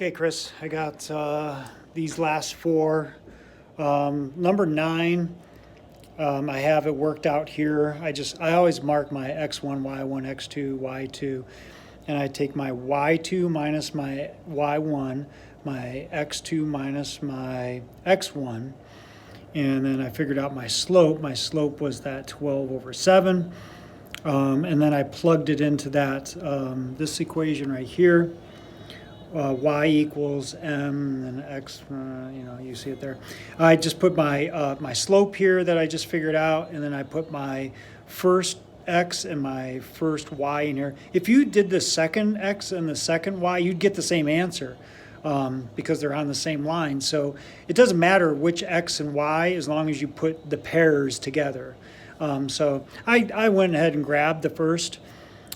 Okay, Chris, I got these last four. Number 9, I have it worked out here. I always mark my x1, y1, x2, y2, and I take my y2 minus my y1, my x2 minus my x1, and then I figured out my slope. My slope was that 12 over 7, and then I plugged it into that this equation right here. Y equals m and x, you see it there. I just put my slope here that I just figured out, and then I put my first x and my first y in here. If you did the second x and the second y, you'd get the same answer because they're on the same line. So it doesn't matter which x and y as long as you put the pairs together. So I went ahead and grabbed the first.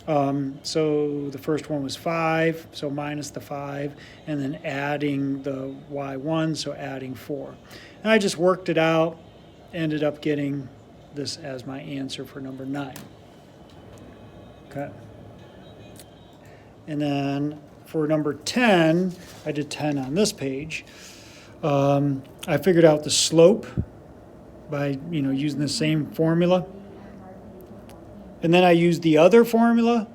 So the first one was 5, so minus the 5, and then adding the y1, so adding 4. And I just worked it out, ended up getting this as my answer for number 9. Okay. And then for number 10, I did 10 on this page. I figured out the slope by using the same formula. And then I used the other formula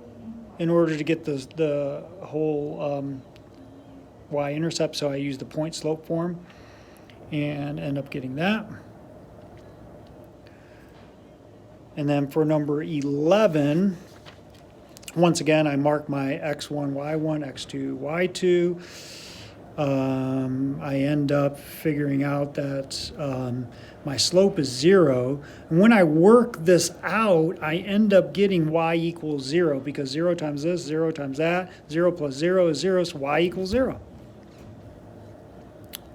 in order to get the whole y-intercept, so I used the point slope form and end up getting that. And then for number 11, once again, I mark my x1, y1, x2, y2. I end up figuring out that my slope is 0. And when I work this out, I end up getting y equals 0 because 0 times this, 0 times that, 0 plus 0 is 0, so y equals 0.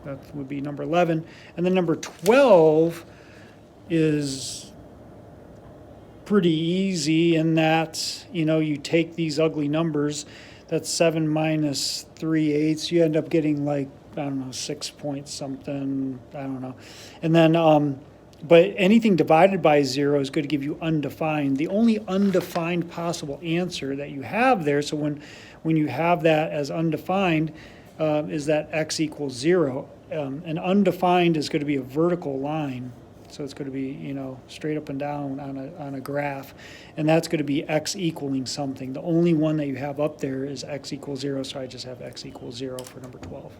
That would be number 11. And then number 12 is pretty easy in that, you take these ugly numbers. That's 7 minus 3/8. You end up getting like, 6 point something. I don't know. And then, but anything divided by 0 is going to give you undefined. The only undefined possible answer that you have there, so when you have that as undefined, is that x equals 0. And undefined is going to be a vertical line. So it's going to be, straight up and down on a graph. And that's going to be x equaling something. The only one that you have up there is x equals 0, so I just have x equals 0 for number 12.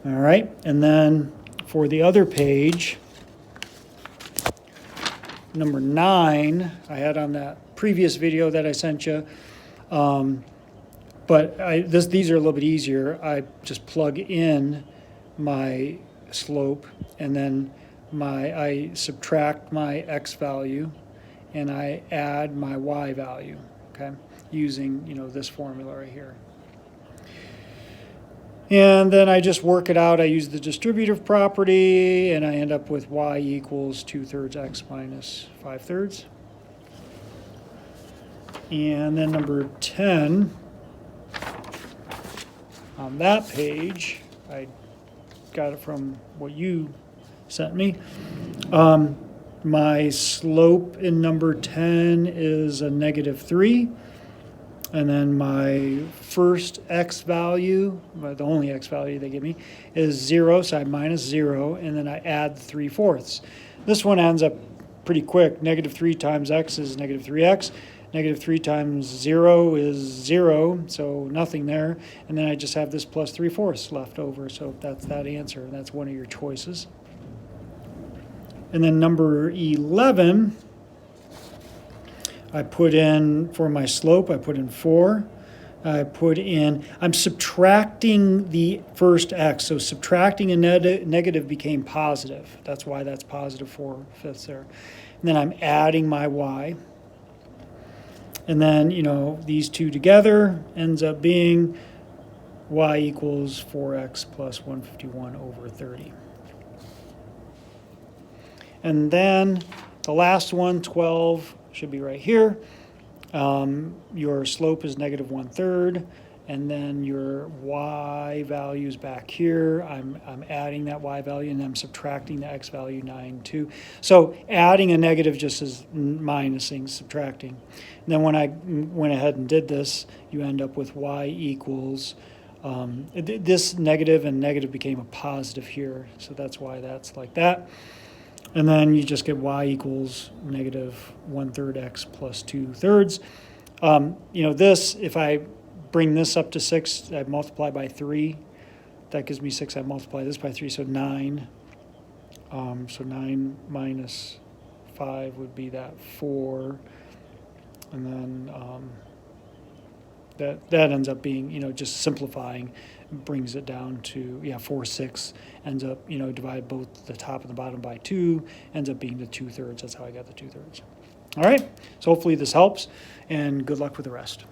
All right, and then for the other page, number 9, I had on that previous video that I sent you. But these are a little bit easier. I just plug in my slope, and then I subtract my x value, and I add my y value, okay, using this formula right here. And then I just work it out. I use the distributive property, and I end up with y equals 2/3 x minus 5/3. And then number 10, on that page, I got it from what you sent me. My slope in number 10 is a -3. And then my first x value, the only x value they give me, is 0, so I minus 0, and then I add 3/4. This one ends up pretty quick. -3 times x is -3x. -3 times 0 is 0, so nothing there. And then I just have this plus 3/4 left over, so that's that answer, and that's one of your choices. And then number 11, I put in, for my slope, I put in 4. I'm subtracting the first x, so subtracting a negative became positive. That's why that's positive 4/5 there. And then I'm adding my y. And then, these two together ends up being y equals 4x plus 151 over 30. And then the last one, 12, should be right here. Your slope is -1/3, and then your y values back here. I'm adding that y value, and I'm subtracting the x value 9, 2. So adding a negative just as minusing, subtracting. And then when I went ahead and did this, you end up with y equals, this negative and negative became a positive here, so that's why that's like that. And then you just get y equals negative 1/3 x plus 2/3. This, if I bring this up to 6, I multiply by 3. That gives me 6. I multiply this by 3, so 9. So 9 minus 5 would be that 4. And then that ends up being, just simplifying, brings it down to, 4, 6, ends up, divide both the top and the bottom by 2, ends up being the 2/3. That's how I got the 2/3. All right, so hopefully this helps, and good luck with the rest.